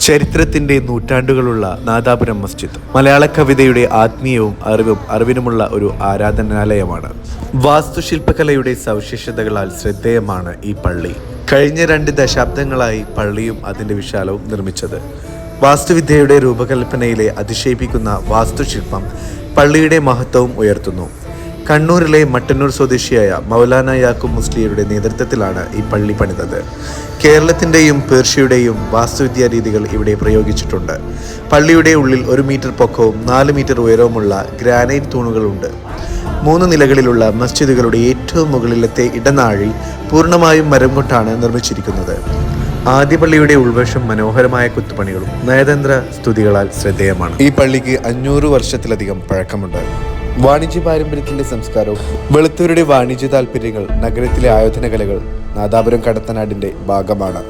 ചരിത്രത്തിന്റെ നൂറ്റാണ്ടുകളുള്ള നാദാപുരം മസ്ജിദ് മലയാള കവിതയുടെ ആത്മീയവും അറിവിനുമുള്ള ഒരു ആരാധനാലയമാണ്. വാസ്തുശില്പകലയുടെ സവിശേഷതകളാൽ ശ്രദ്ധേയമാണ് ഈ പള്ളി. കഴിഞ്ഞ 2 ദശാബ്ദങ്ങളായി പള്ളിയും അതിന്റെ വിശാലവും നിർമ്മിച്ചത്. വാസ്തുവിദ്യയുടെ രൂപകൽപ്പനയിലെ അതിശയിപ്പിക്കുന്ന വാസ്തുശില്പം പള്ളിയുടെ മഹത്വവും ഉയർത്തുന്നു. കണ്ണൂരിലെ മട്ടന്നൂർ സ്വദേശിയായ മൗലാന യാക്കൂബ് മുസ്ലിയുടെ നേതൃത്വത്തിലാണ് ഈ പള്ളി പണിതത്. കേരളത്തിൻ്റെയും പേർഷ്യയുടെയും വാസ്തുവിദ്യാ രീതികൾ ഇവിടെ പ്രയോഗിച്ചിട്ടുണ്ട്. പള്ളിയുടെ ഉള്ളിൽ 1 മീറ്റർ പൊക്കവും 4 മീറ്റർ ഉയരവുമുള്ള ഗ്രാനൈറ്റ് തൂണുകളുണ്ട്. 3 നിലകളിലുള്ള മസ്ജിദുകളുടെ ഏറ്റവും മുകളിലത്തെ ഇടനാഴി പൂർണ്ണമായും മരം കൊണ്ടാണ് നിർമ്മിച്ചിരിക്കുന്നത്. ആദ്യ പള്ളിയുടെ ഉൾവശം മനോഹരമായ കൊത്തുപണികളും നയതന്ത്ര സ്തുതികളാൽ ശ്രദ്ധേയമാണ്. ഈ പള്ളിക്ക് 500 വർഷത്തിലധികം പഴക്കമുണ്ട്. വാണിജ്യ പാരമ്പര്യത്തിന്റെ സംസ്കാരവും വെളുത്തവരുടെ വാണിജ്യ താല്പര്യങ്ങൾ നഗരത്തിലെ ആയോധന കലകൾ നാദാപുരം കടത്തനാടിന്റെ ഭാഗമാണ്.